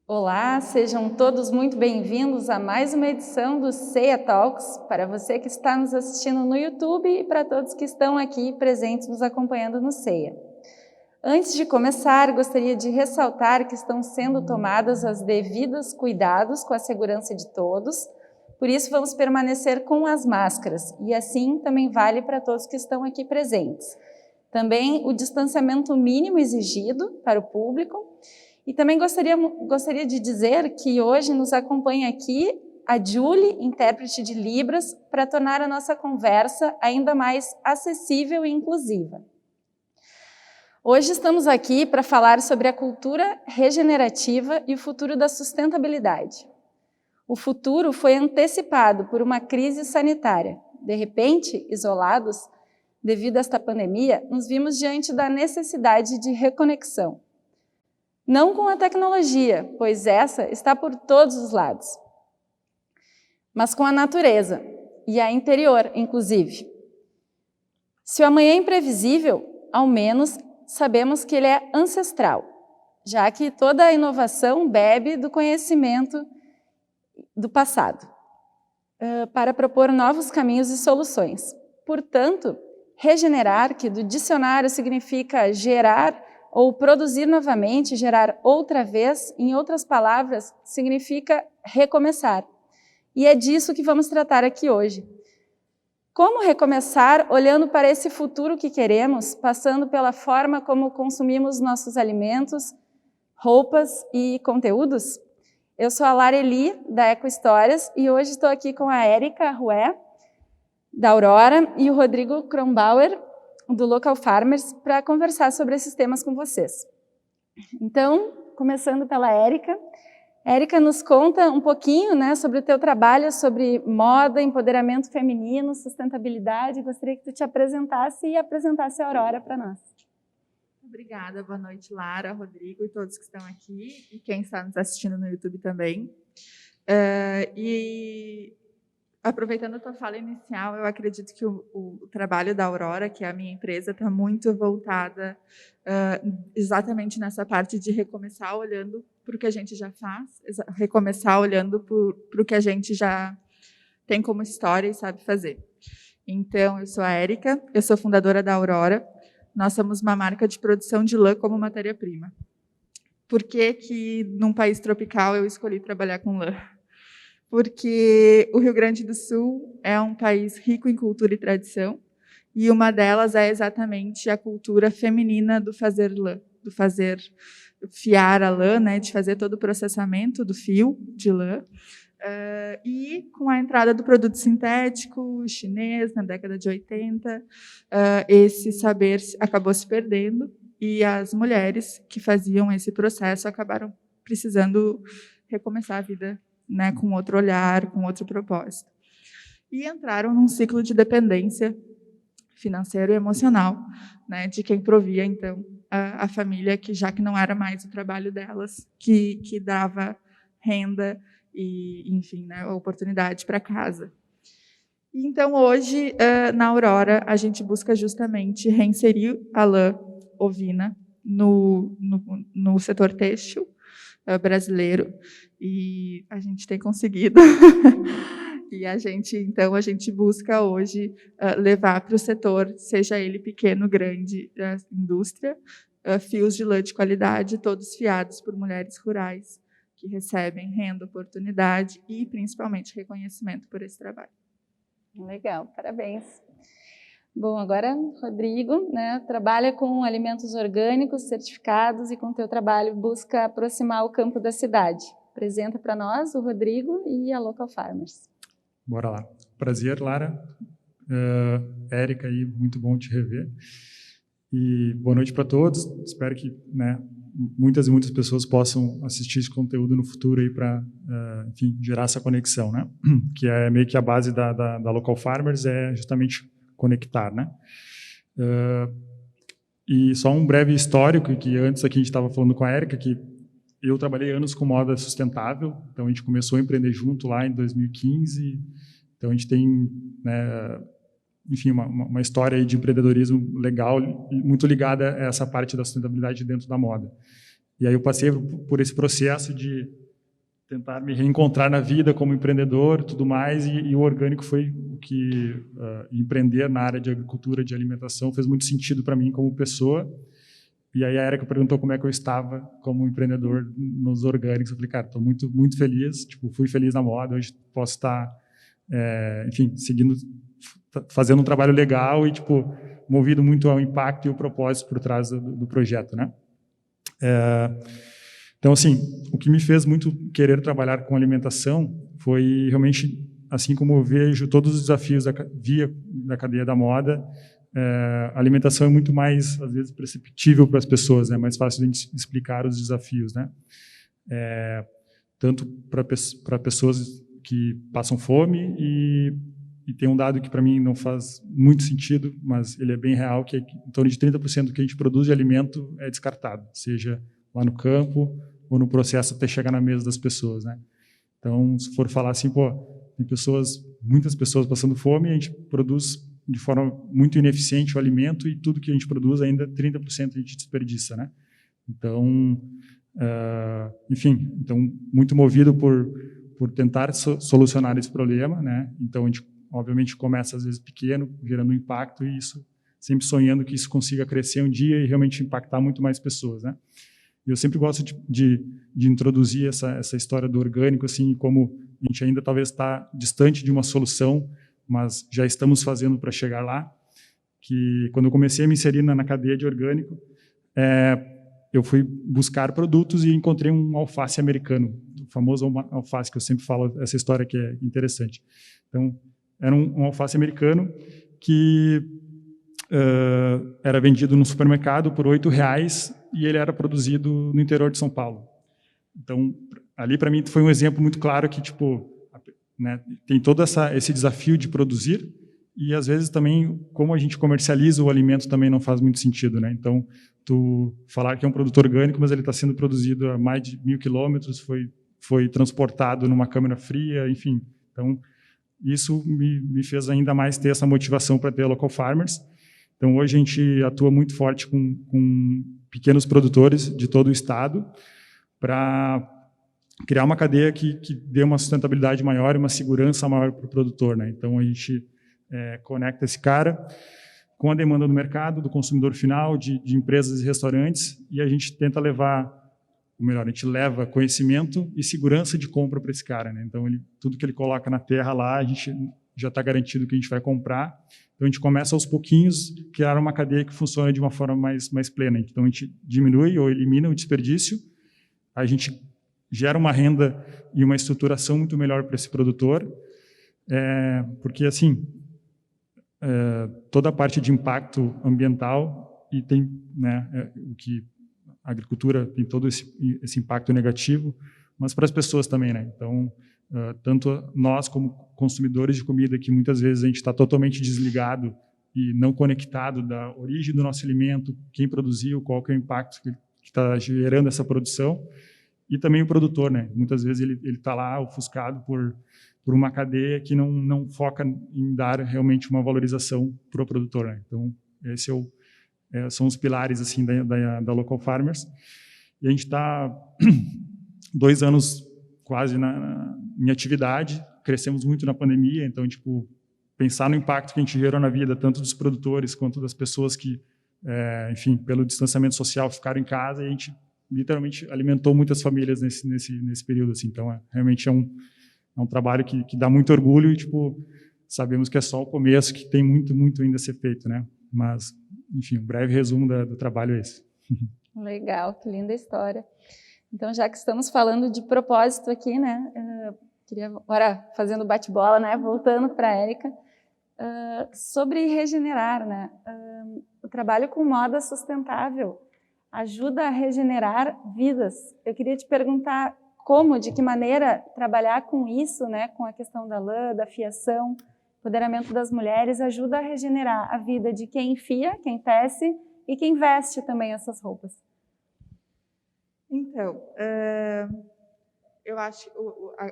Olá, sejam todos muito bem-vindos a mais uma edição do CEA Talks, para você que está nos assistindo no YouTube e para todos que estão aqui presentes nos acompanhando no CEA. Antes de começar, gostaria de ressaltar que estão sendo tomadas as devidas cuidados com a segurança de todos, por isso vamos permanecer com as máscaras, e assim também vale para todos que estão aqui presentes. Também o distanciamento mínimo exigido para o público. E também gostaria de dizer que hoje nos acompanha aqui a Julie, intérprete de Libras, para tornar a nossa conversa ainda mais acessível e inclusiva. Hoje estamos aqui para falar sobre a cultura regenerativa e o futuro da sustentabilidade. O futuro foi antecipado por uma crise sanitária. De repente, isolados, devido a esta pandemia, nos vimos diante da necessidade de reconexão. Não com a tecnologia, pois essa está por todos os lados, mas com a natureza, e a interior, inclusive. Se o amanhã é imprevisível, ao menos sabemos que ele é ancestral, já que toda a inovação bebe do conhecimento do passado, para propor novos caminhos e soluções. Portanto, regenerar, que do dicionário significa gerar, ou produzir novamente, gerar outra vez, em outras palavras, significa recomeçar. E é disso que vamos tratar aqui hoje. Como recomeçar olhando para esse futuro que queremos, passando pela forma como consumimos nossos alimentos, roupas e conteúdos? Eu sou a Lara Eli, da Eco Histórias, e hoje estou aqui com a Érica Rué, da Aurora, e o Rodrigo Kronbauer, do Local Farmers, para conversar sobre esses temas com vocês. Então, começando pela Érica. Érica, nos conta um pouquinho, né, sobre o teu trabalho, sobre moda, empoderamento feminino, sustentabilidade. Gostaria que tu te apresentasse e apresentasse a Aurora para nós. Obrigada, boa noite, Lara, Rodrigo e todos que estão aqui, e quem está nos assistindo no YouTube também. Aproveitando a tua fala inicial, eu acredito que o trabalho da Aurora, que é a minha empresa, está muito voltada exatamente nessa parte de recomeçar olhando para o que a gente já faz, recomeçar olhando para o que a gente já tem como história e sabe fazer. Então, eu sou a Érica, eu sou fundadora da Aurora. Nós somos uma marca de produção de lã como matéria-prima. Por que num país tropical eu escolhi trabalhar com lã? Porque o Rio Grande do Sul é um país rico em cultura e tradição, e uma delas é exatamente a cultura feminina do fazer lã, do fazer fiar a lã, né, de fazer todo o processamento do fio de lã, e com a entrada do produto sintético chinês na década de 80, esse saber acabou se perdendo, e as mulheres que faziam esse processo acabaram precisando recomeçar a vida, né, com outro olhar, com outro propósito. E entraram num ciclo de dependência financeira e emocional, né, de quem provia, então, a família, que não era mais o trabalho delas, que dava renda e, enfim, né, oportunidade para casa. Então, hoje, na Aurora, a gente busca justamente reinserir a lã ovina no setor têxtil brasileiro, e a gente tem conseguido. E a gente busca hoje levar para o setor, seja ele pequeno, grande, da indústria, fios de lã de qualidade, todos fiados por mulheres rurais, que recebem renda, oportunidade e, principalmente, reconhecimento por esse trabalho. Legal, parabéns. Bom, agora, Rodrigo, né, trabalha com alimentos orgânicos, certificados, e com o teu trabalho busca aproximar o campo da cidade. Apresenta para nós o Rodrigo e a Local Farmers. Bora lá. Prazer, Lara. Érica, aí, muito bom te rever. E boa noite para todos. Espero que, né, muitas e muitas pessoas possam assistir esse conteúdo no futuro aí para, enfim, gerar essa conexão, né? Que é meio que a base da Local Farmers, é justamente conectar, né? E só um breve histórico, que antes aqui a gente estava falando com a Érica, que eu trabalhei anos com moda sustentável, então a gente começou a empreender junto lá em 2015, então a gente tem, né, enfim, uma história aí de empreendedorismo legal, muito ligada a essa parte da sustentabilidade dentro da moda. E aí eu passei por esse processo de tentar me reencontrar na vida como empreendedor, tudo mais, e o orgânico foi o que empreender na área de agricultura, de alimentação, fez muito sentido para mim como pessoa. E aí a Érica perguntou como é que eu estava como empreendedor nos orgânicos. Eu falei, cara, estou muito, muito feliz. Tipo, fui feliz na moda, hoje posso estar, enfim, seguindo, fazendo um trabalho legal e, tipo, movido muito ao impacto e o propósito por trás do projeto, né? Então, assim, o que me fez muito querer trabalhar com alimentação foi realmente, assim como eu vejo todos os desafios da cadeia da moda, a alimentação é muito mais, às vezes, perceptível para as pessoas, né? Mais fácil de explicar os desafios, né? Tanto para pessoas que passam fome e tem um dado que para mim não faz muito sentido, mas ele é bem real, que é que em torno de 30% do que a gente produz de alimento é descartado, seja lá no campo ou no processo até chegar na mesa das pessoas, né? Então, se for falar assim, pô, tem muitas pessoas passando fome, a gente produz de forma muito ineficiente o alimento e tudo que a gente produz ainda 30% a gente desperdiça, né? Então, enfim, então muito movido por tentar solucionar esse problema, né? Então a gente obviamente começa às vezes pequeno, gerando impacto e isso sempre sonhando que isso consiga crescer um dia e realmente impactar muito mais pessoas, né? E eu sempre gosto de introduzir essa história do orgânico, assim, como a gente ainda talvez está distante de uma solução, mas já estamos fazendo para chegar lá. Que quando eu comecei a me inserir na cadeia de orgânico, eu fui buscar produtos e encontrei um alface americano, o famoso alface que eu sempre falo, essa história que é interessante. Então, era um alface americano que era vendido no supermercado por R$8 e ele era produzido no interior de São Paulo. Então, ali para mim foi um exemplo muito claro que, tipo, né, tem todo esse desafio de produzir e às vezes também como a gente comercializa o alimento também não faz muito sentido, né? Então, tu falar que é um produto orgânico, mas ele está sendo produzido a mais de 1.000 quilômetros, foi transportado numa câmara fria, enfim. Então, isso me fez ainda mais ter essa motivação para ter local farmers. Então, hoje a gente atua muito forte com pequenos produtores de todo o estado para criar uma cadeia que dê uma sustentabilidade maior e uma segurança maior para o produtor, né? Então, a gente conecta esse cara com a demanda do mercado, do consumidor final, de empresas e restaurantes, e a gente tenta levar, ou melhor, a gente leva conhecimento e segurança de compra para esse cara, né? Então, tudo que ele coloca na terra lá, a gente já está garantido que a gente vai comprar. Então, a gente começa aos pouquinhos a criar uma cadeia que funcione de uma forma mais plena. Então, a gente diminui ou elimina o desperdício, a gente gera uma renda e uma estruturação muito melhor para esse produtor, porque, assim, toda a parte de impacto ambiental e tem, né, o que a agricultura tem todo esse impacto negativo, mas para as pessoas também, né? Então, tanto nós como consumidores de comida, que muitas vezes a gente está totalmente desligado e não conectado da origem do nosso alimento, quem produziu, qual que é o impacto que está gerando essa produção, e também o produtor, né? Muitas vezes ele está lá ofuscado por uma cadeia que não foca em dar realmente uma valorização para o produtor, né? Então, esse são os pilares assim da Local Farmers. E a gente está 2 anos quase em atividade, crescemos muito na pandemia, então, tipo, pensar no impacto que a gente gerou na vida, tanto dos produtores quanto das pessoas que, enfim, pelo distanciamento social ficaram em casa, e a gente literalmente alimentou muitas famílias nesse período, assim. Então, realmente é um trabalho que dá muito orgulho e, tipo, sabemos que é só o começo, que tem muito, muito ainda a ser feito, né? Mas, enfim, um breve resumo do trabalho é esse. Legal, que linda história. Então, já que estamos falando de propósito aqui, né? Queria agora, fazendo bate-bola, né? Voltando para a Érica, sobre regenerar, né? O trabalho com moda sustentável ajuda a regenerar vidas. Eu queria te perguntar como, de que maneira trabalhar com isso, né? Com a questão da lã, da fiação, empoderamento das mulheres, ajuda a regenerar a vida de quem fia, quem tece e quem veste também essas roupas. Então, eu acho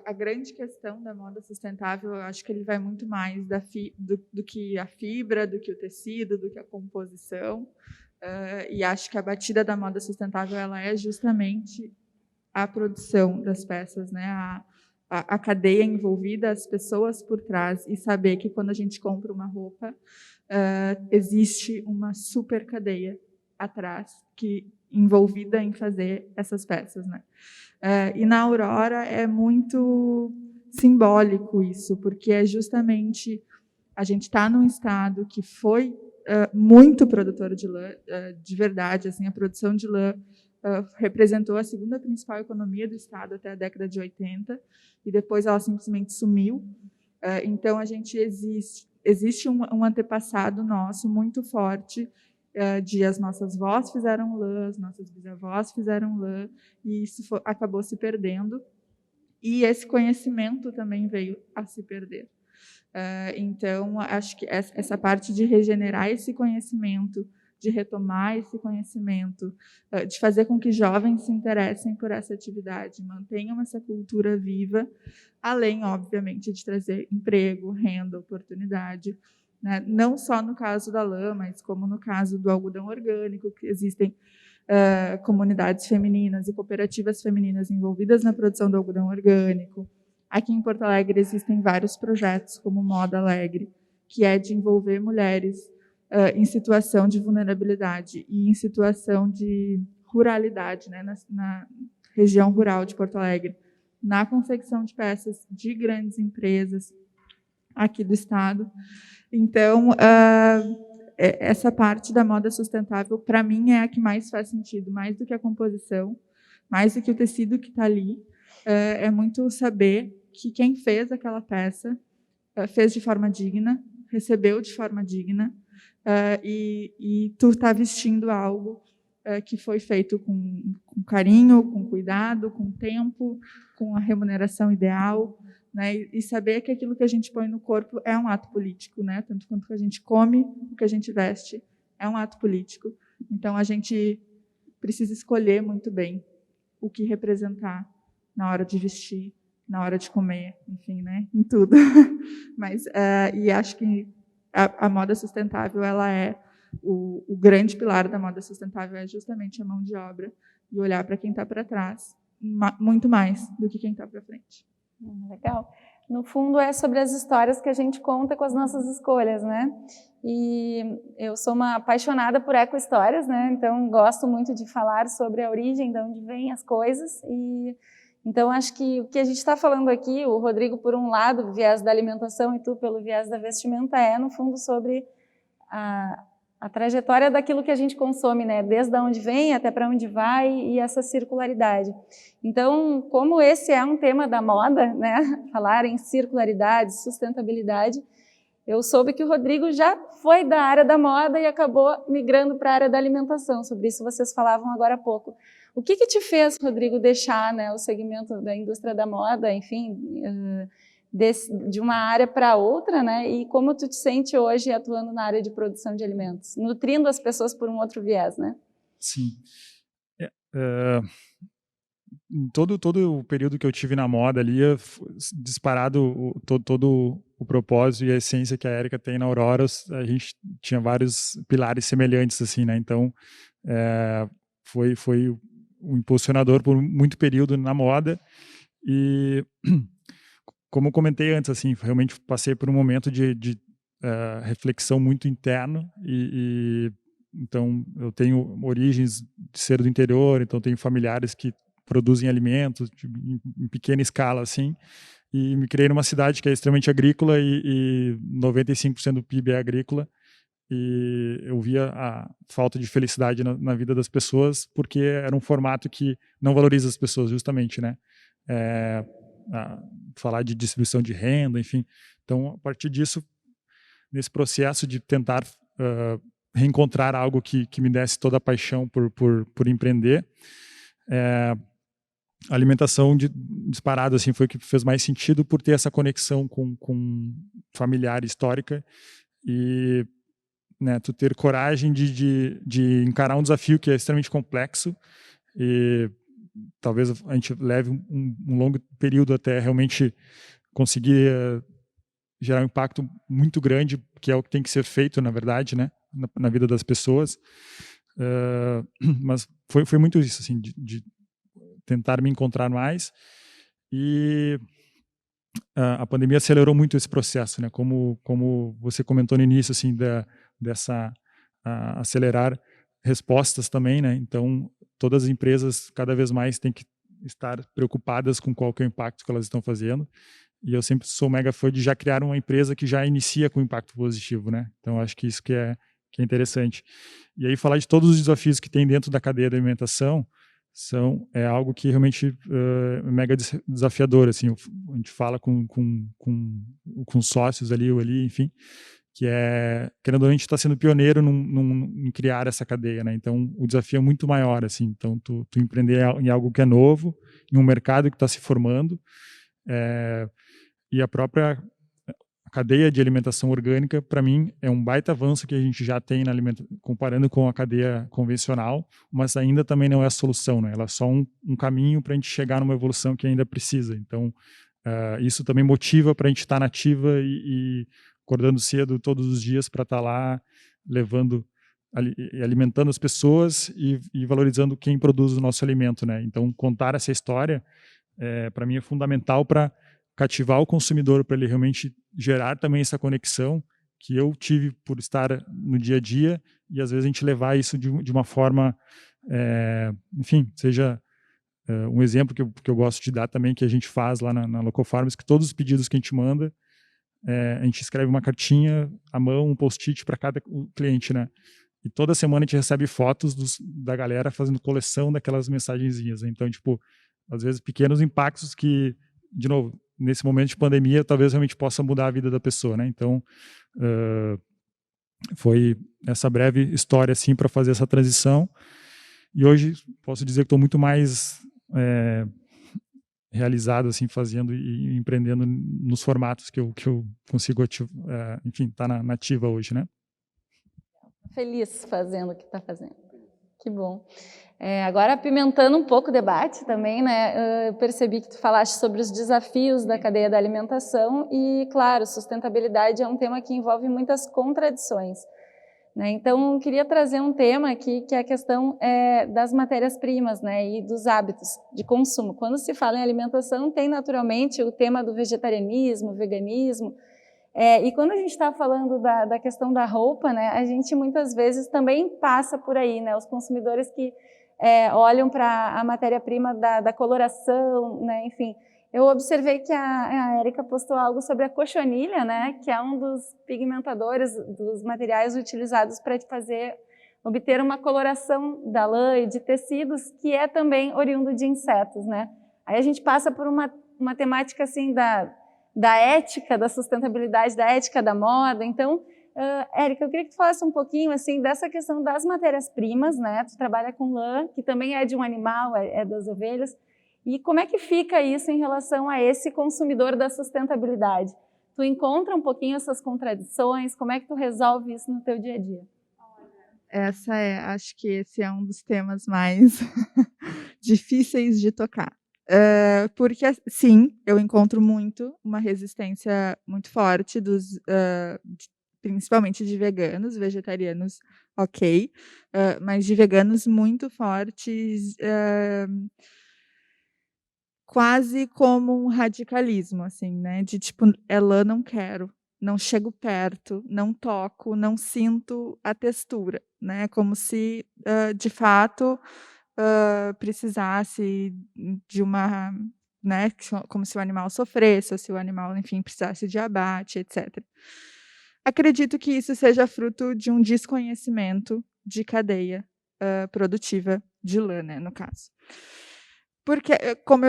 a grande questão da moda sustentável, eu acho que ele vai muito mais do que a fibra, do que o tecido, do que a composição. E acho que a batida da moda sustentável ela é justamente a produção das peças, né? A cadeia envolvida, as pessoas por trás, e saber que quando a gente compra uma roupa, existe uma super cadeia atrás que envolvida em fazer essas peças, né? E na Aurora é muito simbólico isso, porque é justamente a gente está num estado que foi muito produtor de lã, de verdade, assim, a produção de lã representou a segunda principal economia do estado até a década de 80, e depois ela simplesmente sumiu. Então, a gente existe um antepassado nosso muito forte de as nossas vós fizeram lã, as nossas bisavós fizeram lã, e isso acabou se perdendo. E esse conhecimento também veio a se perder. Então, acho que essa parte de regenerar esse conhecimento, de retomar esse conhecimento, de fazer com que jovens se interessem por essa atividade, mantenham essa cultura viva, além, obviamente, de trazer emprego, renda, oportunidade, né? Não só no caso da lã, mas como no caso do algodão orgânico, que existem comunidades femininas e cooperativas femininas envolvidas na produção do algodão orgânico. Aqui em Porto Alegre existem vários projetos, como Moda Alegre, que é de envolver mulheres em situação de vulnerabilidade e em situação de ruralidade, né, na região rural de Porto Alegre, na confecção de peças de grandes empresas aqui do estado. Então, essa parte da moda sustentável, para mim, é a que mais faz sentido, mais do que a composição, mais do que o tecido que está ali. É muito saber que quem fez aquela peça fez de forma digna, recebeu de forma digna, e tu está vestindo algo que foi feito com carinho, com cuidado, com tempo, com a remuneração ideal, né? E saber que aquilo que a gente põe no corpo é um ato político, né? Tanto quanto que a gente come, o que a gente veste é um ato político. Então, a gente precisa escolher muito bem o que representar na hora de vestir, na hora de comer, enfim, né? Em tudo. Mas, e acho que a moda sustentável, ela é o grande pilar da moda sustentável é justamente a mão de obra e olhar para quem está para trás, muito mais do que quem está para frente. Legal. No fundo, é sobre as histórias que a gente conta com as nossas escolhas, né? E eu sou uma apaixonada por eco-histórias, né? Então, gosto muito de falar sobre a origem, de onde vêm as coisas. E então, acho que o que a gente está falando aqui, o Rodrigo, por um lado, o viés da alimentação, e tu, pelo viés da vestimenta, é, no fundo, sobre a trajetória daquilo que a gente consome, né? Desde onde vem até para onde vai, e essa circularidade. Então, como esse é um tema da moda, né? Falar em circularidade, sustentabilidade, eu soube que o Rodrigo já foi da área da moda e acabou migrando para a área da alimentação. Sobre isso vocês falavam agora há pouco. O que te fez, Rodrigo, deixar, né, o segmento da indústria da moda, enfim, de uma área para outra, né? E como tu te sente hoje atuando na área de produção de alimentos, nutrindo as pessoas por um outro viés, né? Sim. Todo o período que eu tive na moda ali, disparado todo o propósito e a essência que a Érica tem na Aurora, a gente tinha vários pilares semelhantes, assim, né? Então, foi um impulsionador por muito período na moda. E, como eu comentei antes, assim, realmente passei por um momento de reflexão muito interno então eu tenho origens de ser do interior, então tenho familiares que produzem alimentos em pequena escala, assim, e me criei numa cidade que é extremamente agrícola e 95% do PIB é agrícola, e eu via a falta de felicidade na vida das pessoas, porque era um formato que não valoriza as pessoas, justamente, né? Falar de distribuição de renda, enfim. Então, a partir disso, nesse processo de tentar reencontrar algo que me desse toda a paixão por empreender, a alimentação disparado assim, foi o que fez mais sentido por ter essa conexão com familiar histórica e, né, tu ter coragem de encarar um desafio que é extremamente complexo e talvez a gente leve um longo período até realmente conseguir gerar um impacto muito grande, que é o que tem que ser feito, na verdade, né, na vida das pessoas. Mas foi muito isso, assim, de tentar me encontrar mais. E a pandemia acelerou muito esse processo, né? Como você comentou no início, assim, dessa acelerar respostas também, né? Então, todas as empresas cada vez mais têm que estar preocupadas com qual que é o impacto que elas estão fazendo. E eu sempre sou mega fã de já criar uma empresa que já inicia com impacto positivo, né? Então, acho que isso que é interessante. E aí, falar de todos os desafios que tem dentro da cadeia da alimentação é algo que realmente é mega desafiador. Assim, a gente fala com sócios ali, enfim, que querendo ou não, a gente está sendo pioneiro em criar essa cadeia, né? Então, o desafio é muito maior, assim. Então, tu empreender em algo que é novo, em um mercado que está se formando, e a própria cadeia de alimentação orgânica, para mim, é um baita avanço que a gente já tem comparando com a cadeia convencional, mas ainda também não é a solução, né? Ela é só um caminho para a gente chegar numa evolução que ainda precisa. Então, isso também motiva para a gente estar nativa e acordando cedo todos os dias para estar lá levando e alimentando as pessoas e valorizando quem produz o nosso alimento, né? Então, contar essa história, para mim, é fundamental para cativar o consumidor, para ele realmente gerar também essa conexão que eu tive por estar no dia a dia, e às vezes a gente levar isso de uma forma, enfim, seja um exemplo que eu gosto de dar também, que a gente faz lá na Local Farms, que todos os pedidos que a gente manda, a gente escreve uma cartinha à mão, um post-it para cada cliente, né? E toda semana a gente recebe fotos da galera fazendo coleção daquelas mensagenzinhas, né? Então, tipo, às vezes pequenos impactos que, de novo, nesse momento de pandemia, talvez realmente possa mudar a vida da pessoa, né? Então, foi essa breve história, assim, para fazer essa transição. E hoje, posso dizer que estou muito mais realizado, assim, fazendo e empreendendo nos formatos que eu consigo, enfim, tá na ativa hoje, né? Feliz fazendo o que está fazendo. Que bom. Agora, apimentando um pouco o debate também, né? Eu percebi que tu falaste sobre os desafios da cadeia da alimentação e, claro, sustentabilidade é um tema que envolve muitas contradições, né? Então, eu queria trazer um tema aqui, que é a questão das matérias-primas, né? E dos hábitos de consumo. Quando se fala em alimentação, tem naturalmente o tema do vegetarianismo, veganismo. E quando a gente está falando da questão da roupa, né, a gente muitas vezes também passa por aí, né, os consumidores que olham para a matéria-prima da coloração, né, enfim. Eu observei que a Érica postou algo sobre a cochonilha, né, que é um dos pigmentadores, dos materiais utilizados para obter uma coloração da lã e de tecidos, que é também oriundo de insetos, né. Aí a gente passa por uma temática assim da ética, da sustentabilidade, da ética da moda. Então, Érica, eu queria que tu falasse um pouquinho assim, dessa questão das matérias-primas, né? Tu trabalha com lã, que também é de um animal, é das ovelhas, e como é que fica isso em relação a esse consumidor da sustentabilidade? Tu encontra um pouquinho essas contradições? Como é que tu resolve isso no teu dia a dia? Acho que esse é um dos temas mais difíceis de tocar. Porque, sim, eu encontro uma resistência muito forte principalmente de veganos, vegetarianos, ok, mas de veganos muito fortes, quase como um radicalismo, assim, né? De tipo, lã, não quero, não chego perto, não toco, não sinto a textura, né? Como se, de fato, precisasse de uma, né, como se o animal sofresse, ou se o animal, enfim, precisasse de abate, etc. Acredito que isso seja fruto de um desconhecimento de cadeia produtiva de lã, né, no caso. Porque, como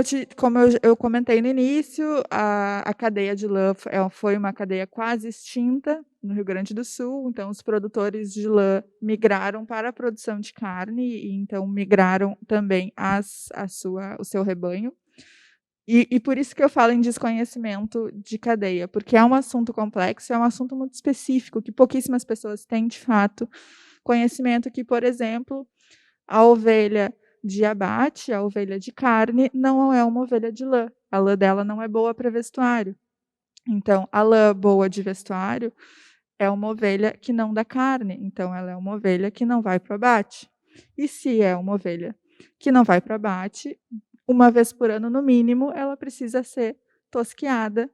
eu comentei no início, a cadeia de lã foi uma cadeia quase extinta no Rio Grande do Sul, então os produtores de lã migraram para a produção de carne, e então migraram também o seu rebanho. E por isso que eu falo em desconhecimento de cadeia, porque é um assunto complexo, é um assunto muito específico, que pouquíssimas pessoas têm, de fato, conhecimento que, por exemplo, a ovelha de abate, a ovelha de carne, não é uma ovelha de lã. A lã dela não é boa para vestuário. Então, a lã boa de vestuário é uma ovelha que não dá carne. Então, ela é uma ovelha que não vai para o abate. E se é uma ovelha que não vai para abate, uma vez por ano, no mínimo, ela precisa ser tosquiada,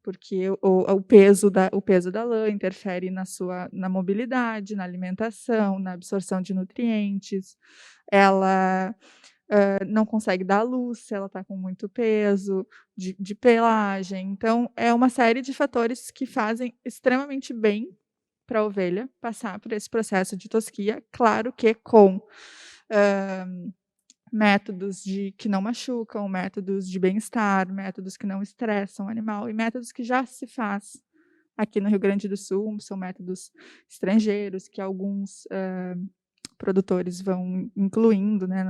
porque o peso da lã interfere na mobilidade, na alimentação, na absorção de nutrientes. Ela não consegue dar luz se ela está com muito peso, de pelagem. Então, é uma série de fatores que fazem extremamente bem para a ovelha passar por esse processo de tosquia, claro que com métodos que não machucam, métodos de bem-estar, métodos que não estressam o animal e métodos que já se faz aqui no Rio Grande do Sul, são métodos estrangeiros que alguns produtores vão incluindo, né,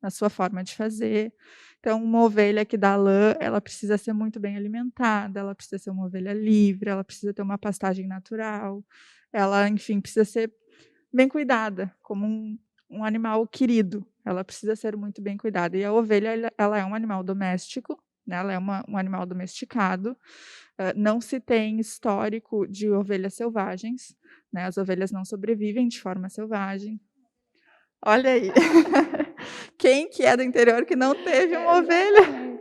na sua forma de fazer. Então, uma ovelha que dá lã, ela precisa ser muito bem alimentada, ela precisa ser uma ovelha livre, ela precisa ter uma pastagem natural, ela, enfim, precisa ser bem cuidada, como um animal querido. Ela precisa ser muito bem cuidada. E a ovelha, ela é um animal doméstico, né? Ela é um animal domesticado. Não se tem histórico de ovelhas selvagens, né? As ovelhas não sobrevivem de forma selvagem. Olha aí. Quem que é do interior que não teve uma ovelha?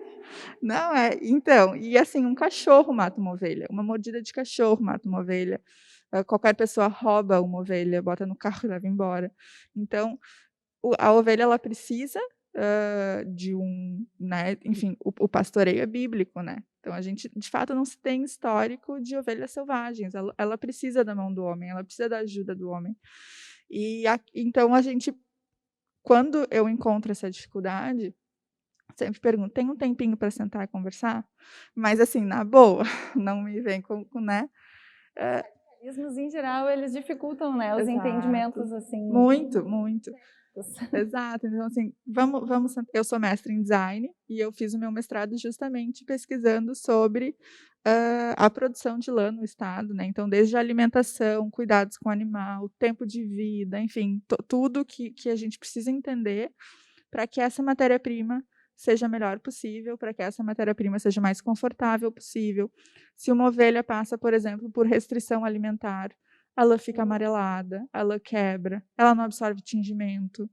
Não é? Então, e assim, um cachorro mata uma ovelha, uma mordida de cachorro mata uma ovelha. Qualquer pessoa rouba uma ovelha, bota no carro e leva embora. Então, a ovelha ela precisa de né, enfim, o pastoreio é bíblico, né? Então a gente, de fato, não se tem histórico de ovelhas selvagens. Ela precisa da mão do homem, ela precisa da ajuda do homem. Então a gente, quando eu encontro essa dificuldade, sempre pergunto: tem um tempinho para sentar e conversar? Mas assim, na boa, não me vem com né? Os em geral, eles dificultam, né, os entendimentos, assim. Muito, muito. Exato. Então, assim, vamos. Eu sou mestre em design e eu fiz o meu mestrado justamente pesquisando sobre a produção de lã no estado, né? Então, desde a alimentação, cuidados com o animal, tempo de vida, enfim, tudo que a gente precisa entender para que essa matéria-prima seja a melhor possível, para que essa matéria-prima seja mais confortável possível. Se uma ovelha passa, por exemplo, por restrição alimentar, a lã fica amarelada, a lã quebra, ela não absorve tingimento.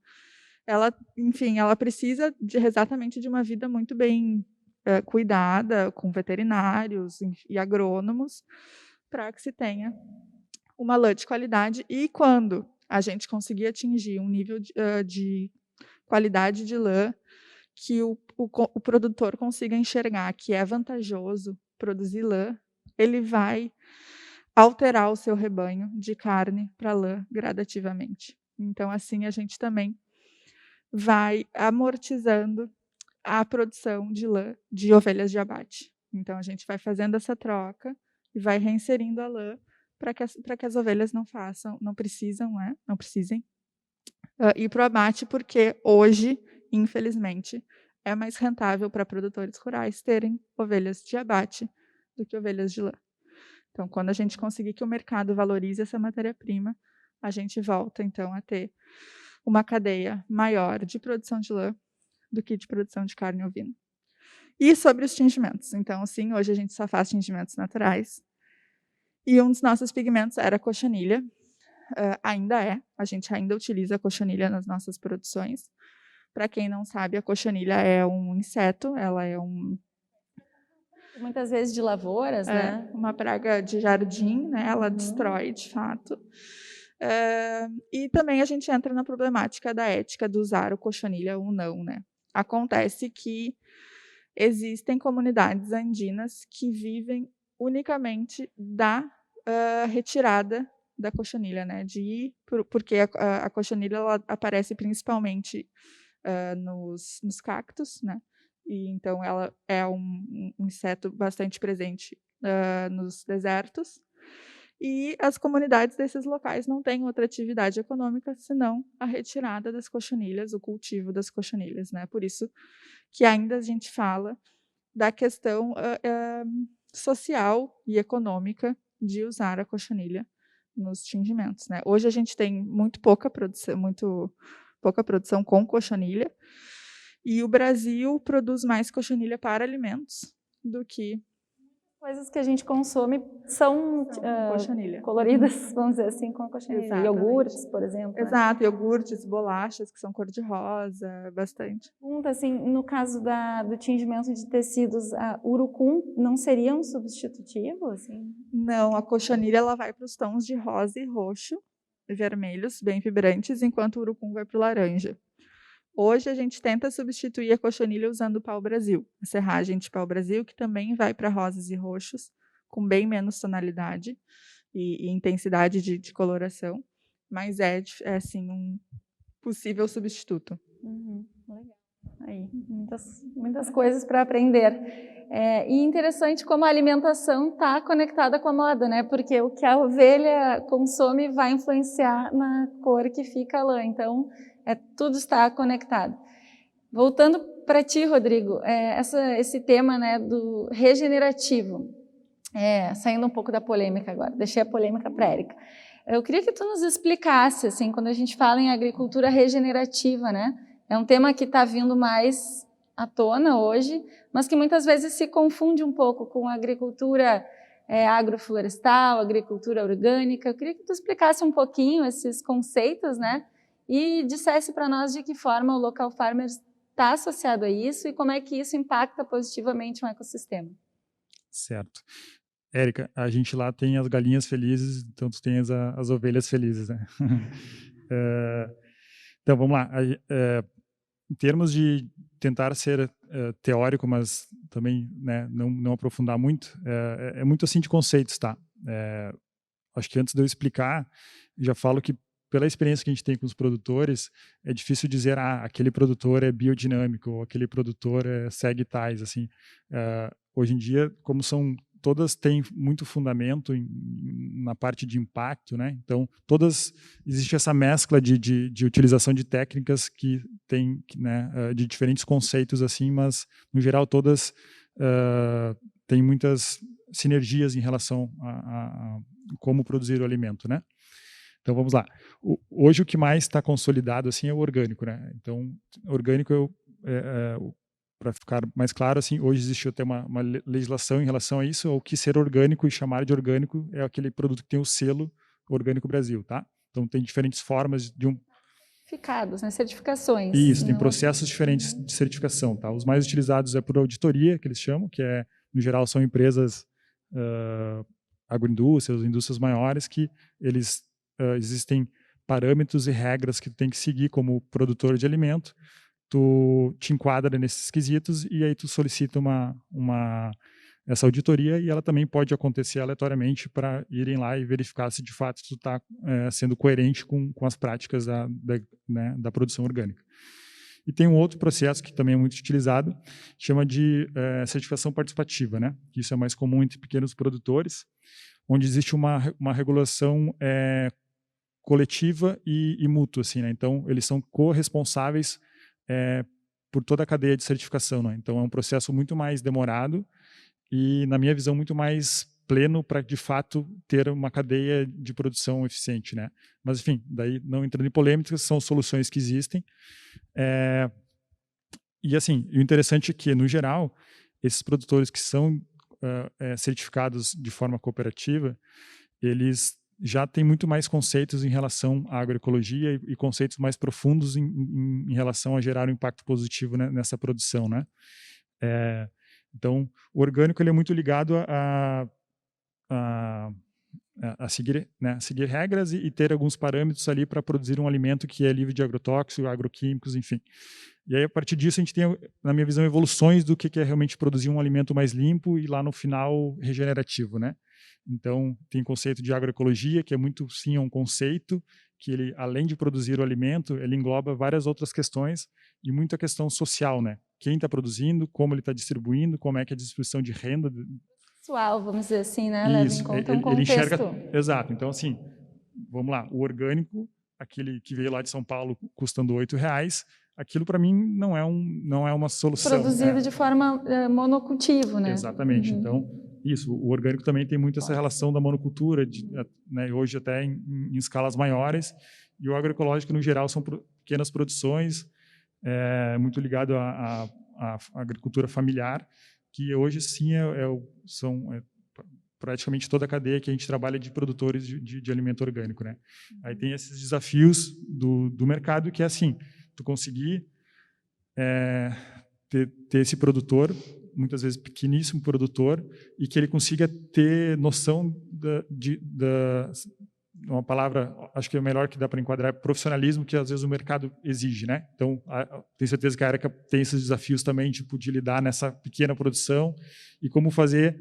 Ela, enfim, ela precisa exatamente de uma vida muito bem cuidada, com veterinários e agrônomos, para que se tenha uma lã de qualidade. E quando a gente conseguir atingir um nível de qualidade de lã que o produtor consiga enxergar que é vantajoso produzir lã, ele vai alterar o seu rebanho de carne para lã gradativamente. Então, assim, a gente também vai amortizando a produção de lã de ovelhas de abate. Então, a gente vai fazendo essa troca e vai reinserindo a lã para que as ovelhas não precisem ir para o abate, porque hoje, infelizmente, é mais rentável para produtores rurais terem ovelhas de abate do que ovelhas de lã. Então, quando a gente conseguir que o mercado valorize essa matéria-prima, a gente volta, então, a ter uma cadeia maior de produção de lã do que de produção de carne ovina. E sobre os tingimentos. Então, sim, hoje a gente só faz tingimentos naturais. E um dos nossos pigmentos era a cochonilha. Ainda é. A gente ainda utiliza a cochonilha nas nossas produções. Para quem não sabe, a cochonilha é um inseto, ela é muitas vezes de lavouras, né? Uma praga de jardim, né? Ela destrói, de fato. E também a gente entra na problemática da ética do usar o cochonilha ou não, né? Acontece que existem comunidades andinas que vivem unicamente da retirada da cochonilha, né? Porque a cochonilha ela aparece principalmente nos cactos, né? E então ela é um inseto bastante presente nos desertos. E as comunidades desses locais não têm outra atividade econômica senão a retirada das cochonilhas, o cultivo das cochonilhas, né? Por isso que ainda a gente fala da questão social e econômica de usar a cochonilha nos tingimentos, né? Hoje a gente tem muito pouca produção com cochonilha, e o Brasil produz mais cochonilha para alimentos do que Coisas que a gente consome são coxonilha. coloridas, vamos dizer assim, com a coxonilha. Exatamente. Iogurtes, por exemplo. Exato, iogurtes, bolachas que são cor-de-rosa, bastante. Pergunta, assim, no caso do tingimento de tecidos, a urucum não seria um substitutivo? Assim? Não, a coxonilha ela vai para os tons de rosa e roxo, vermelhos, bem vibrantes, enquanto o urucum vai para o laranja. Hoje a gente tenta substituir a coxonilha usando o pau-brasil, a serragem de pau-brasil, que também vai para rosas e roxos, com bem menos tonalidade e intensidade de coloração, mas é assim, um possível substituto. Legal. Aí, muitas coisas para aprender. E interessante como a alimentação está conectada com a moda, né? Porque o que a ovelha consome vai influenciar na cor que fica a lã. Então, tudo está conectado. Voltando para ti, Rodrigo, esse tema, né, do regenerativo, saindo um pouco da polêmica agora, deixei a polêmica para a Érica. Eu queria que tu nos explicasse, assim, quando a gente fala em agricultura regenerativa, né? É um tema que está vindo mais à tona hoje, mas que muitas vezes se confunde um pouco com a agricultura agroflorestal, agricultura orgânica. Eu queria que tu explicasse um pouquinho esses conceitos, né? E dissesse para nós de que forma o Local Farmers está associado a isso e como é que isso impacta positivamente o ecossistema. Certo. Érica, a gente lá tem as galinhas felizes, então tu tem as ovelhas felizes, né? Então, vamos lá. Em termos de tentar ser teórico, mas também, né, não aprofundar muito, é muito assim de conceitos, tá? Acho que antes de eu explicar, já falo que pela experiência que a gente tem com os produtores, é difícil dizer, aquele produtor é biodinâmico, ou aquele produtor segue tais, assim. Hoje em dia, como todas têm muito fundamento na parte de impacto, né? Então, existe essa mescla de utilização de técnicas que tem, né, de diferentes conceitos, assim, mas, no geral, todas têm muitas sinergias em relação a como produzir o alimento, né? Então, vamos lá. Hoje, o que mais está consolidado assim, é o orgânico, né? Então, orgânico, para ficar mais claro, assim, hoje existe até uma legislação em relação a isso. O que ser orgânico e chamar de orgânico é aquele produto que tem o selo Orgânico Brasil, tá? Então, tem diferentes formas de certificados, né? Certificações. Isso, tem processos diferentes de certificação, tá? Os mais utilizados é por auditoria, que eles chamam, que no geral, são empresas agroindústrias, indústrias maiores, que existem parâmetros e regras que tu tem que seguir como produtor de alimento. Tu te enquadra nesses quesitos e aí tu solicita essa auditoria, e ela também pode acontecer aleatoriamente para irem lá e verificar se de fato tu está sendo coerente com as práticas da produção orgânica. E tem um outro processo que também é muito utilizado, chama de certificação participativa, né? Isso é mais comum entre pequenos produtores, onde existe uma regulação coletiva e mútua, assim, né? Então, eles são corresponsáveis por toda a cadeia de certificação, né? Então, é um processo muito mais demorado e, na minha visão, muito mais pleno para, de fato, ter uma cadeia de produção eficiente, né? Mas, enfim, daí, não entrando em polêmicas, são soluções que existem. E, assim, o interessante é que, no geral, esses produtores que são certificados de forma cooperativa, eles já têm muito mais conceitos em relação à agroecologia e conceitos mais profundos em relação a gerar um impacto positivo, né, nessa produção, né? Então, o orgânico ele é muito ligado a seguir, né, seguir regras e ter alguns parâmetros ali para produzir um alimento que é livre de agrotóxicos, agroquímicos, enfim. E aí, a partir disso, a gente tem, na minha visão, evoluções do que é realmente produzir um alimento mais limpo e lá no final regenerativo, né? Então, tem conceito de agroecologia, que é muito, sim, um conceito que ele, além de produzir o alimento, ele engloba várias outras questões e muita questão social, né? Quem está produzindo, como ele está distribuindo, como é que é a distribuição de renda. Pessoal, vamos dizer assim, né? Leva em conta um contexto. Ele enxerga, exato. Então, assim, vamos lá, o orgânico, aquele que veio lá de São Paulo custando R$8, aquilo para mim não é uma solução. Produzido de forma monocultivo, né? Exatamente. Então, isso, o orgânico também tem muito essa relação da monocultura, né, hoje até em escalas maiores, e o agroecológico, no geral, são pequenas produções, muito ligado à agricultura familiar, que hoje sim são praticamente toda a cadeia que a gente trabalha de produtores de alimento orgânico, né? Aí tem esses desafios do mercado, que é assim, tu conseguir ter esse produtor, muitas vezes pequeníssimo produtor, e que ele consiga ter noção uma palavra, acho que é melhor que dá para enquadrar, profissionalismo, que às vezes o mercado exige, né? Então, tenho certeza que a Erica tem esses desafios também, tipo, de lidar nessa pequena produção e como fazer,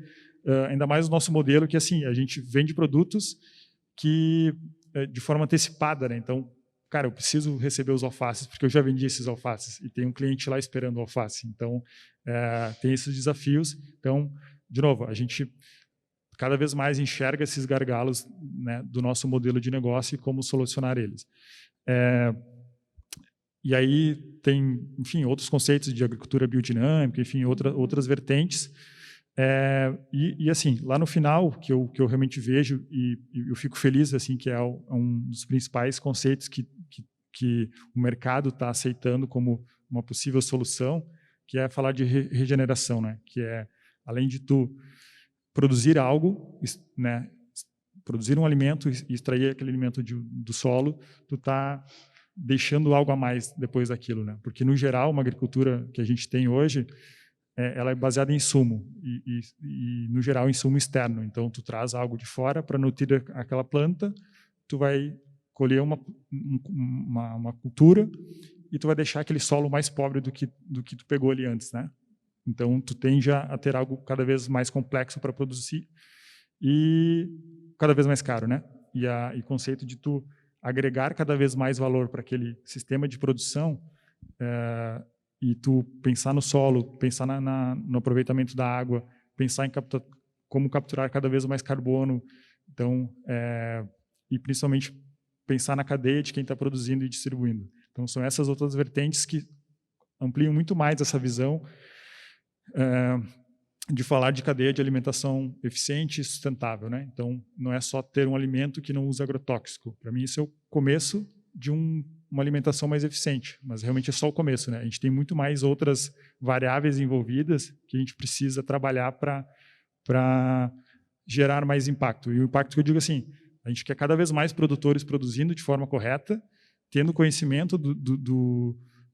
ainda mais o nosso modelo, que assim, a gente vende produtos que de forma antecipada, né? Então, cara, eu preciso receber os alfaces, porque eu já vendi esses alfaces, e tem um cliente lá esperando o alface. Então, tem esses desafios. Então, de novo, a gente cada vez mais enxerga esses gargalos, né, do nosso modelo de negócio e como solucionar eles. E aí tem, enfim, outros conceitos de agricultura biodinâmica, enfim, outras vertentes. E assim, lá no final, que eu realmente vejo, e eu fico feliz, assim, que é um dos principais conceitos que o mercado está aceitando como uma possível solução, que é falar de regeneração, né? Que é, além de tu produzir algo, né, produzir um alimento e extrair aquele alimento do solo, tu está deixando algo a mais depois daquilo, né? Porque no geral, uma agricultura que a gente tem hoje, ela é baseada em insumo e no geral insumo externo. Então tu traz algo de fora para nutrir aquela planta, tu vai colher uma cultura e tu vai deixar aquele solo mais pobre do que tu pegou ali antes, né? Então, tu tende a ter algo cada vez mais complexo para produzir e cada vez mais caro, né? E o conceito de tu agregar cada vez mais valor para aquele sistema de produção e tu pensar no solo, pensar no aproveitamento da água, pensar em como capturar cada vez mais carbono, então, e principalmente pensar na cadeia de quem está produzindo e distribuindo. Então, são essas outras vertentes que ampliam muito mais essa visão de falar de cadeia de alimentação eficiente e sustentável, né? Então, não é só ter um alimento que não usa agrotóxico. Para mim, isso é o começo de uma alimentação mais eficiente, mas realmente é só o começo, né? A gente tem muito mais outras variáveis envolvidas que a gente precisa trabalhar para gerar mais impacto. E o impacto que eu digo assim, a gente quer cada vez mais produtores produzindo de forma correta, tendo conhecimento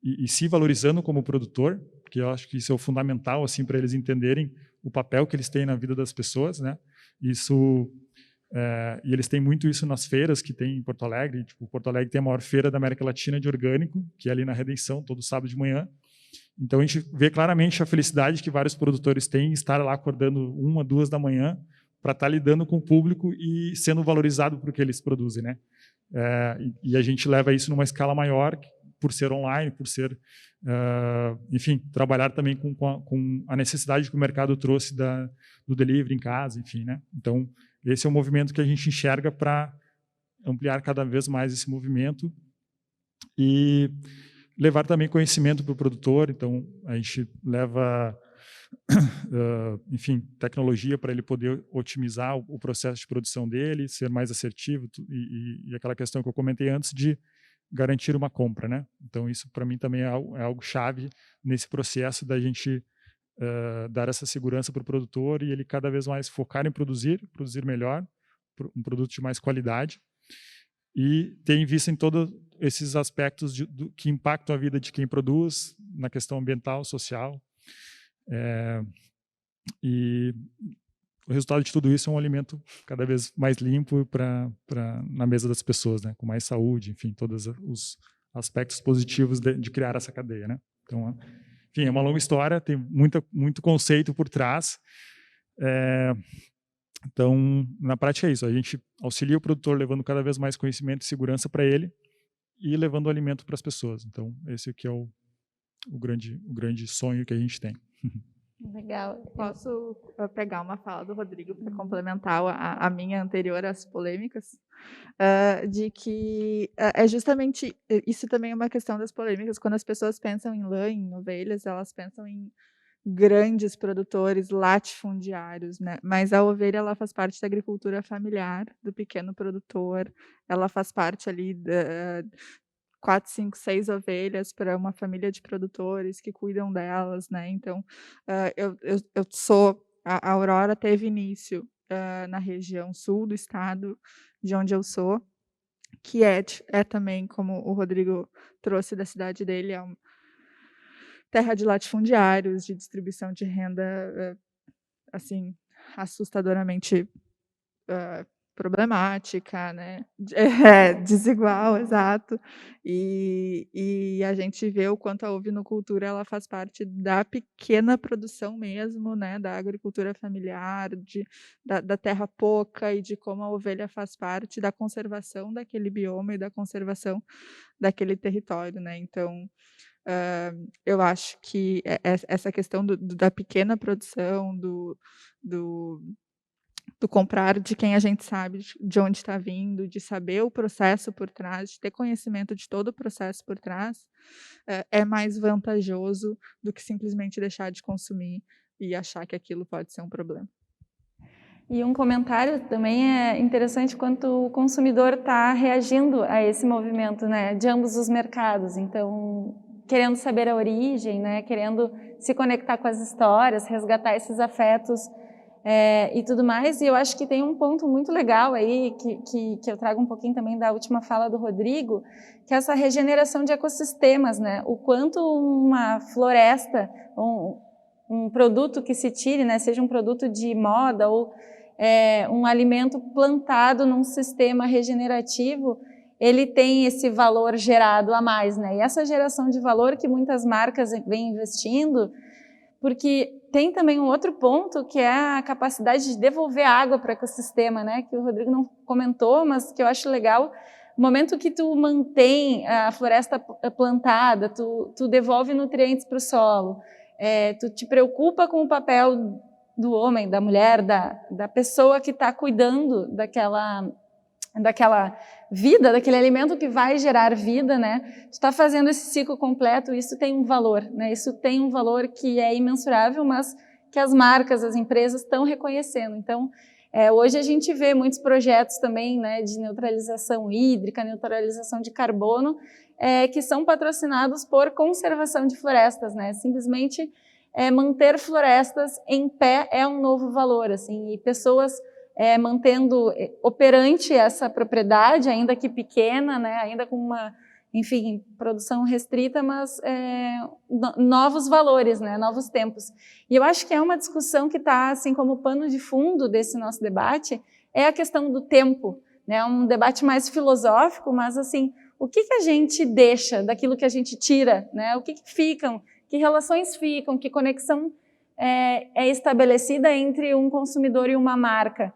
e se valorizando como produtor, porque eu acho que isso é o fundamental assim para eles entenderem o papel que eles têm na vida das pessoas, né? Isso e eles têm muito isso nas feiras que tem em Porto Alegre. Tipo, Porto Alegre tem a maior feira da América Latina de orgânico, que é ali na Redenção, todo sábado de manhã. Então a gente vê claramente a felicidade que vários produtores têm em estar lá acordando 1, 2 da manhã para estar lidando com o público e sendo valorizado por que eles produzem, né? E a gente leva isso numa escala maior, por ser online, por ser, enfim, trabalhar também com a necessidade que o mercado trouxe do delivery em casa, enfim, né? Então, esse é um movimento que a gente enxerga para ampliar cada vez mais esse movimento e levar também conhecimento para o produtor. Então, a gente leva, enfim, tecnologia para ele poder otimizar o processo de produção dele, ser mais assertivo e aquela questão que eu comentei antes de garantir uma compra, né? Então isso para mim também é algo chave nesse processo da gente dar essa segurança para o produtor e ele cada vez mais focar em produzir melhor, um produto de mais qualidade e ter em vista em todos esses aspectos que impactam a vida de quem produz na questão ambiental, social, e o resultado de tudo isso é um alimento cada vez mais limpo na mesa das pessoas, né? Com mais saúde, enfim, todos os aspectos positivos de criar essa cadeia, né? Então, enfim, é uma longa história, tem muito conceito por trás. Então, na prática é isso, a gente auxilia o produtor levando cada vez mais conhecimento e segurança para ele e levando o alimento para as pessoas. Então, esse aqui é o grande sonho que a gente tem. Legal. Posso pegar uma fala do Rodrigo para complementar a minha anterior às polêmicas, de que é justamente, isso também é uma questão das polêmicas, quando as pessoas pensam em lã, em ovelhas, elas pensam em grandes produtores latifundiários, né? Mas a ovelha, ela faz parte da agricultura familiar, do pequeno produtor, ela faz parte ali 4, 5, 6 ovelhas para uma família de produtores que cuidam delas, né. Então, eu sou a Aurora teve início, na região sul do estado de onde eu sou, que é também, como o Rodrigo trouxe da cidade dele, é terra de latifundiários, de distribuição de renda, assim, assustadoramente, problemática, né. Desigual, exato. E a gente vê o quanto a ovinocultura ela faz parte da pequena produção mesmo, né, da agricultura familiar, da terra pouca e de como a ovelha faz parte da conservação daquele bioma e da conservação daquele território, né. Então, eu acho que essa questão da pequena produção, do do comprar de quem a gente sabe de onde está vindo, de saber o processo por trás, de ter conhecimento de todo o processo por trás, é mais vantajoso do que simplesmente deixar de consumir e achar que aquilo pode ser um problema. E um comentário também é interessante quanto o consumidor está reagindo a esse movimento, né, de ambos os mercados. Então, querendo saber a origem, né, querendo se conectar com as histórias, resgatar esses afetos e tudo mais. E eu acho que tem um ponto muito legal aí, que eu trago um pouquinho também da última fala do Rodrigo, que é essa regeneração de ecossistemas, né? O quanto uma floresta, um produto que se tire, né, seja um produto de moda ou um alimento plantado num sistema regenerativo, ele tem esse valor gerado a mais, né? E essa geração de valor que muitas marcas vêm investindo, porque tem também um outro ponto, que é a capacidade de devolver água para o ecossistema, né? Que o Rodrigo não comentou, mas que eu acho legal. No momento que tu mantém a floresta plantada, tu devolve nutrientes para o solo, tu te preocupa com o papel do homem, da mulher, da pessoa que está cuidando daquela vida, daquele alimento que vai gerar vida, né? Tu está fazendo esse ciclo completo, isso tem um valor, né? Isso tem um valor que é imensurável, mas que as marcas, as empresas estão reconhecendo. Então, hoje a gente vê muitos projetos também, né, de neutralização hídrica, neutralização de carbono, que são patrocinados por conservação de florestas, né? Simplesmente manter florestas em pé é um novo valor, assim, e pessoas mantendo operante essa propriedade, ainda que pequena, né, ainda com uma, enfim, produção restrita, mas novos valores, né, novos tempos. E eu acho que é uma discussão que está, assim, como pano de fundo desse nosso debate, é a questão do tempo, né, um debate mais filosófico, mas, assim, o que a gente deixa daquilo que a gente tira, né, o que ficam, que relações ficam, que conexão é estabelecida entre um consumidor e uma marca.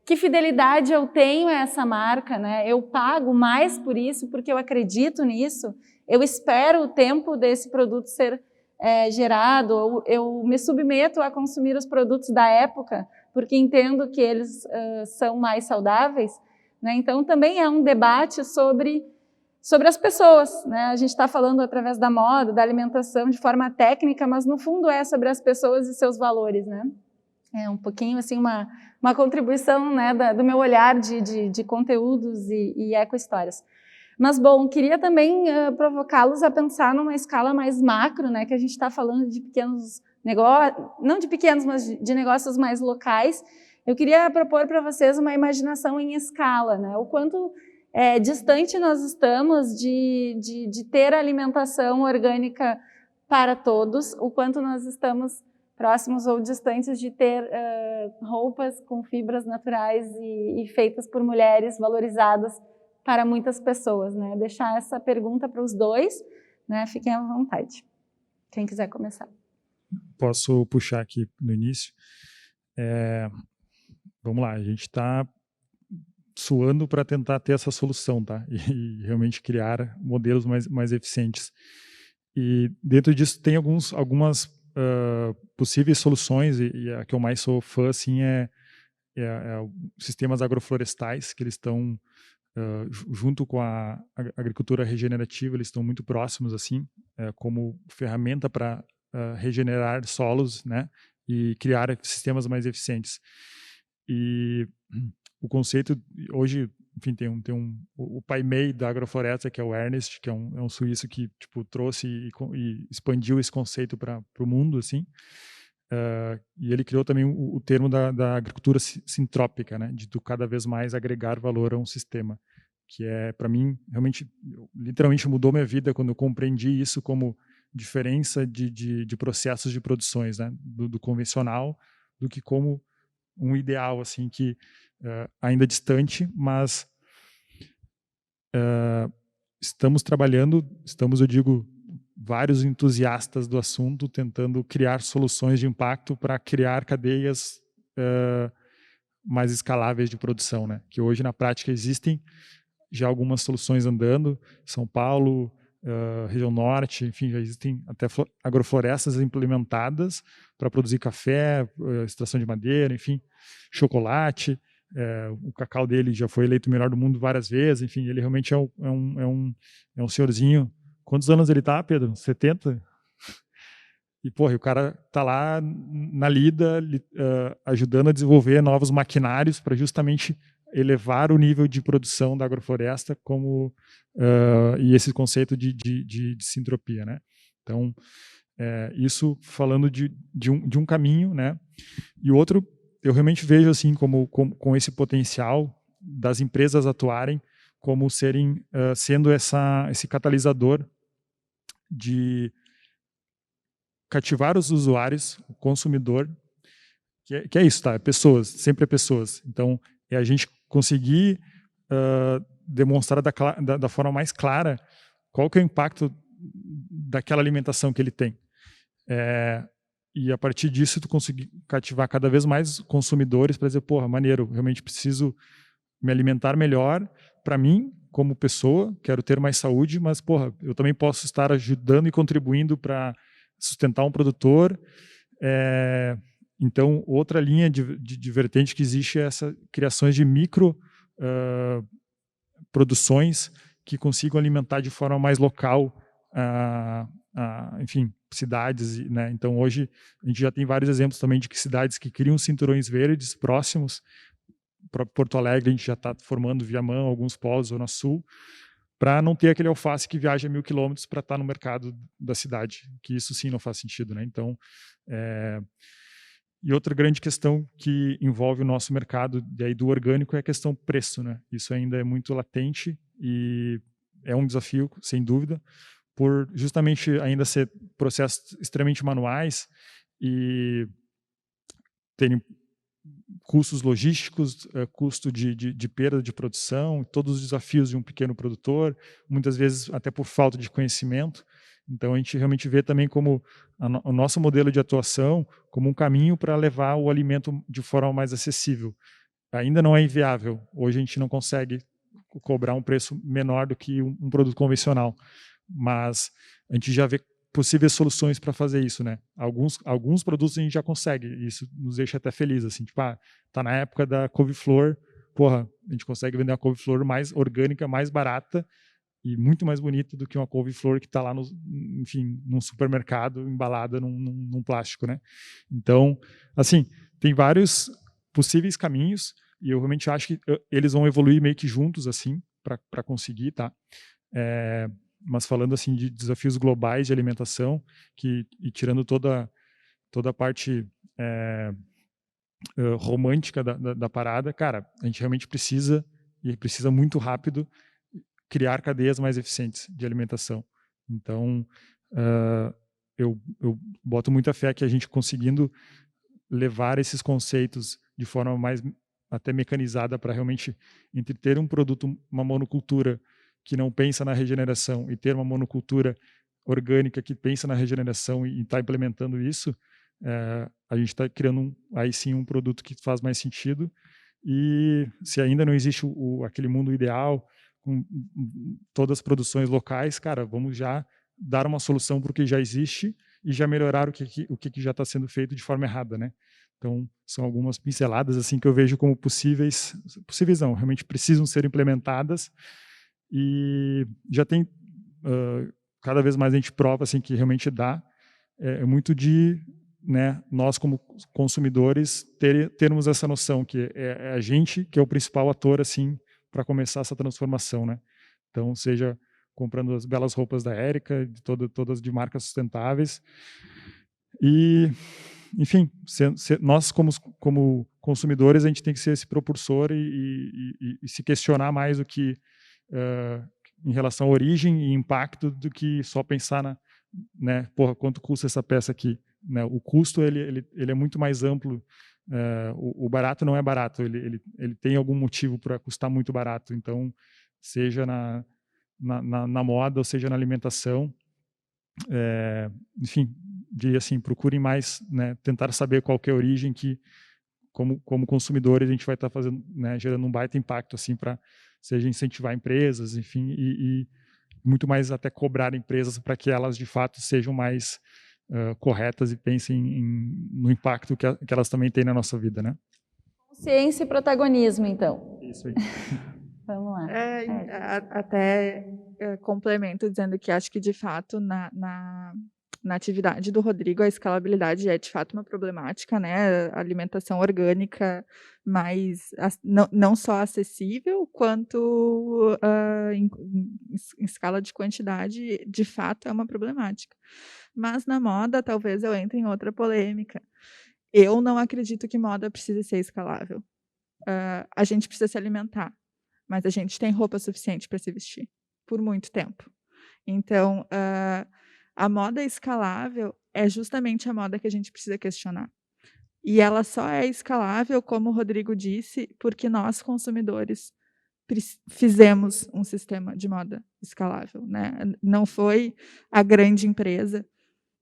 Que fidelidade eu tenho a essa marca, né? Eu pago mais por isso porque eu acredito nisso, eu espero o tempo desse produto ser gerado, eu me submeto a consumir os produtos da época porque entendo que eles são mais saudáveis, né? Então também é um debate sobre as pessoas, né? A gente está falando através da moda, da alimentação de forma técnica, mas no fundo é sobre as pessoas e seus valores, né? É um pouquinho assim uma contribuição, né, do meu olhar de conteúdos e eco-histórias. Mas, bom, queria também provocá-los a pensar numa escala mais macro, né, que a gente está falando de pequenos negócios, não de pequenos, mas de negócios mais locais. Eu queria propor para vocês uma imaginação em escala, né, o quanto distante nós estamos de ter alimentação orgânica para todos, o quanto nós estamos próximos ou distantes de ter roupas com fibras naturais e feitas por mulheres valorizadas para muitas pessoas, né? Deixar essa pergunta para os dois, né? Fiquem à vontade. Quem quiser começar. Posso puxar aqui no início. Vamos lá, a gente está suando para tentar ter essa solução, tá? E realmente criar modelos mais eficientes. E dentro disso tem algumas possíveis soluções, e a que eu mais sou fã assim, sistemas agroflorestais, que eles estão junto com a agricultura regenerativa, eles estão muito próximos assim, como ferramenta para regenerar solos, né, e criar sistemas mais eficientes. E o conceito hoje enfim, o pai MEI da agrofloresta, que é o Ernest, que é um suíço que tipo trouxe e expandiu esse conceito para o mundo, assim. E ele criou também o termo da agricultura sintrópica, né, de tu cada vez mais agregar valor a um sistema, que é, para mim, realmente, literalmente mudou minha vida quando eu compreendi isso como diferença de processos de produções, né, do convencional, do que como um ideal, assim, que ainda distante, mas estamos trabalhando, eu digo, vários entusiastas do assunto tentando criar soluções de impacto para criar cadeias mais escaláveis de produção, né? Que hoje na prática existem já algumas soluções andando, São Paulo, região norte, enfim, já existem até agroflorestas implementadas para produzir café, extração de madeira, enfim, chocolate. O cacau dele já foi eleito o melhor do mundo várias vezes, enfim, ele realmente é um senhorzinho. Quantos anos ele tá, Pedro? 70? E, porra, o cara tá lá na lida, ajudando a desenvolver novos maquinários para justamente elevar o nível de produção da agrofloresta e esse conceito de sintropia, né? Então, isso falando de um caminho, né? E o outro, eu realmente vejo assim com esse potencial das empresas atuarem como sendo esse catalisador de cativar os usuários, o consumidor, que é isso, tá? Pessoas, sempre é pessoas. Então, é a gente conseguir demonstrar da forma mais clara qual que é o impacto daquela alimentação que ele tem. E a partir disso, tu conseguir cativar cada vez mais consumidores para dizer, porra, maneiro, realmente preciso me alimentar melhor para mim, como pessoa, quero ter mais saúde, mas, porra, eu também posso estar ajudando e contribuindo para sustentar um produtor. Então, outra linha de vertente que existe é essa criações de micro produções que consigam alimentar de forma mais local, enfim, cidades, né? Então, hoje, a gente já tem vários exemplos também de cidades que criam cinturões verdes próximos. Para Porto Alegre, a gente já está formando Viamão, alguns polos, Zona Sul, para não ter aquele alface que viaja 1.000 quilômetros para estar no mercado da cidade, que isso sim não faz sentido, né? Então, e outra grande questão que envolve o nosso mercado do orgânico é a questão preço, né? Isso ainda é muito latente e é um desafio, sem dúvida, por justamente ainda ser processos extremamente manuais e terem custos logísticos, custo de perda de produção, todos os desafios de um pequeno produtor, muitas vezes até por falta de conhecimento. Então, a gente realmente vê também como o nosso modelo de atuação como um caminho para levar o alimento de forma mais acessível. Ainda não é inviável. Hoje a gente não consegue cobrar um preço menor do que um produto convencional, mas a gente já vê possíveis soluções para fazer isso, né? Alguns produtos a gente já consegue, e isso nos deixa até feliz, assim, tipo, tá na época da couve-flor, porra, a gente consegue vender uma couve-flor mais orgânica, mais barata e muito mais bonita do que uma couve-flor que está lá, enfim, num supermercado, embalada num plástico, né? Então, assim, tem vários possíveis caminhos e eu realmente acho que eles vão evoluir meio que juntos, assim, para conseguir, tá? Mas falando assim de desafios globais de alimentação, e tirando toda a parte romântica da parada, cara, a gente realmente precisa muito rápido criar cadeias mais eficientes de alimentação. Então, eu boto muita fé que a gente conseguindo levar esses conceitos de forma mais até mecanizada para realmente entre ter um produto, uma monocultura que não pensa na regeneração e ter uma monocultura orgânica que pensa na regeneração e está implementando isso, a gente está criando aí sim um produto que faz mais sentido. E se ainda não existe aquele mundo ideal com todas as produções locais, cara, vamos já dar uma solução para o que já existe e já melhorar o que já está sendo feito de forma errada, né? Então, são algumas pinceladas assim que eu vejo como possíveis não, realmente precisam ser implementadas. E já tem, cada vez mais a gente prova assim, que realmente dá, muito de, né, nós como consumidores termos essa noção que é a gente que é o principal ator assim, para começar essa transformação, né? Então, seja comprando as belas roupas da Érica, todas de marcas sustentáveis. E, enfim, nós como consumidores, a gente tem que ser esse propulsor e se questionar mais do que em relação à origem e impacto, do que só pensar né, porra, quanto custa essa peça aqui? Né? O custo ele é muito mais amplo. O barato não é barato, ele tem algum motivo para custar muito barato. Então, seja na moda, ou seja na alimentação, enfim, assim, procurem mais, né, tentar saber qual que é a origem, que como consumidores a gente vai estar fazendo, né, gerando um baita impacto assim, para seja incentivar empresas, enfim, e muito mais até cobrar empresas para que elas de fato sejam mais corretas e pensem no impacto que elas também têm na nossa vida, né? Consciência e protagonismo, então. Isso aí. Vamos lá. Até complemento dizendo que acho que, de fato, na atividade do Rodrigo, a escalabilidade é, de fato, uma problemática, né? A alimentação orgânica mais, não só acessível, quanto em escala de quantidade, de fato, é uma problemática. Mas na moda, talvez eu entre em outra polêmica. Eu não acredito que moda precise ser escalável. A gente precisa se alimentar, mas a gente tem roupa suficiente para se vestir por muito tempo. Então, a moda escalável é justamente a moda que a gente precisa questionar. E ela só é escalável, como o Rodrigo disse, porque nós, consumidores, fizemos um sistema de moda escalável, né? Não foi a grande empresa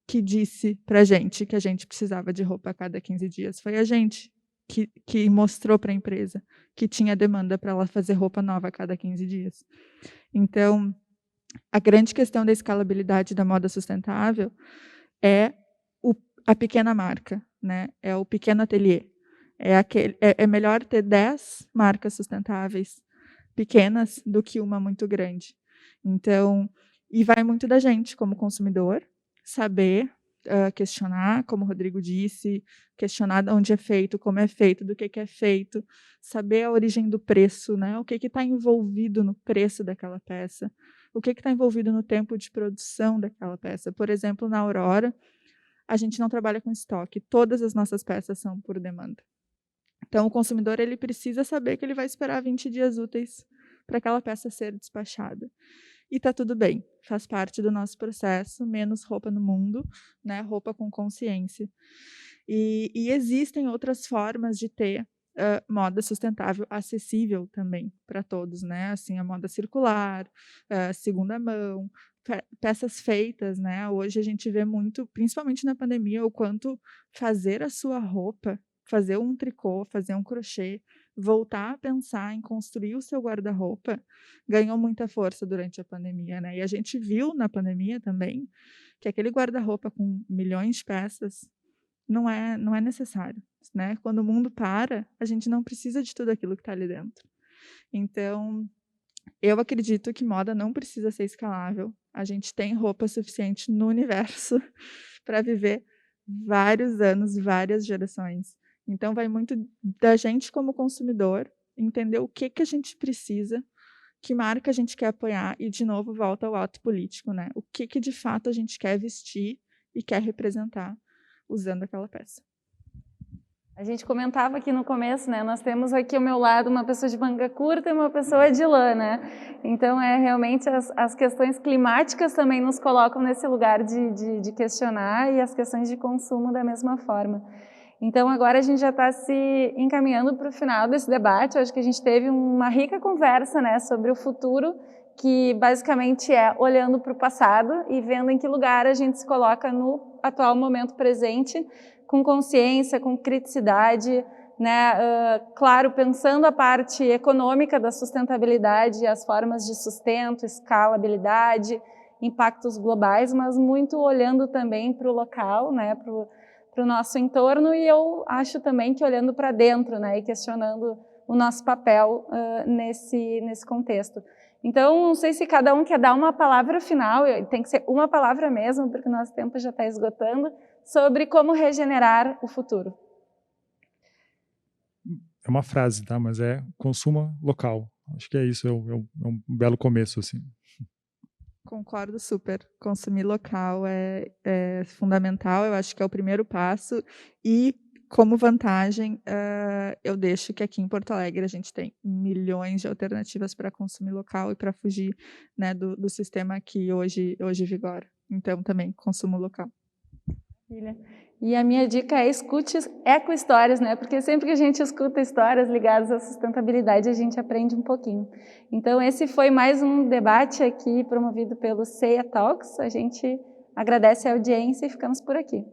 que disse para a gente que a gente precisava de roupa a cada 15 dias. Foi a gente que mostrou para a empresa que tinha demanda para ela fazer roupa nova a cada 15 dias. Então, a grande questão da escalabilidade da moda sustentável é a pequena marca, né? É o pequeno ateliê. É melhor ter 10 marcas sustentáveis pequenas do que uma muito grande. Então, e vai muito da gente, como consumidor, saber questionar, como o Rodrigo disse, questionar de onde é feito, como é feito, do que é feito, saber a origem do preço, né? O que está envolvido no preço daquela peça, o que está envolvido no tempo de produção daquela peça. Por exemplo, na Aurora, a gente não trabalha com estoque, todas as nossas peças são por demanda. Então, o consumidor ele precisa saber que ele vai esperar 20 dias úteis para aquela peça ser despachada. E está tudo bem, faz parte do nosso processo, menos roupa no mundo, né? Roupa com consciência. E existem outras formas de ter moda sustentável acessível também para todos, né? Assim, a moda circular, segunda mão, peças feitas, né? Hoje a gente vê muito, principalmente na pandemia, o quanto fazer a sua roupa, fazer um tricô, fazer um crochê, voltar a pensar em construir o seu guarda-roupa, ganhou muita força durante a pandemia, né? E a gente viu na pandemia também que aquele guarda-roupa com milhões de peças não é necessário, né? Quando o mundo para, a gente não precisa de tudo aquilo que está ali dentro. Então, eu acredito que moda não precisa ser escalável. A gente tem roupa suficiente no universo para viver vários anos, várias gerações. Então, vai muito da gente como consumidor entender o que a gente precisa, que marca a gente quer apoiar e, de novo, volta ao ato político, né? O que de fato a gente quer vestir e quer representar usando aquela peça. A gente comentava aqui no começo, né? Nós temos aqui ao meu lado uma pessoa de manga curta e uma pessoa de lã, né? Então, realmente as questões climáticas também nos colocam nesse lugar de questionar, e as questões de consumo da mesma forma. Então, agora a gente já está se encaminhando para o final desse debate. Eu acho que a gente teve uma rica conversa, né, sobre o futuro, que basicamente é olhando para o passado e vendo em que lugar a gente se coloca no atual momento presente, com consciência, com criticidade, né, claro, pensando a parte econômica da sustentabilidade, as formas de sustento, escalabilidade, impactos globais, mas muito olhando também para o local, né, para o nosso entorno, e eu acho também que olhando para dentro, né, e questionando o nosso papel nesse contexto. Então, não sei se cada um quer dar uma palavra final, tem que ser uma palavra mesmo, porque o nosso tempo já está esgotando, sobre como regenerar o futuro. É uma frase, tá? Mas consuma local. Acho que é isso, é um belo começo, assim. Concordo super. Consumir local é fundamental, eu acho que é o primeiro passo. E, como vantagem, eu deixo que aqui em Porto Alegre a gente tem milhões de alternativas para consumir local e para fugir, né, do sistema que hoje vigora. Então, também, consumo local. E a minha dica é escute eco-histórias, né? Porque sempre que a gente escuta histórias ligadas à sustentabilidade, a gente aprende um pouquinho. Então, esse foi mais um debate aqui promovido pelo CEA Talks. A gente agradece a audiência e ficamos por aqui.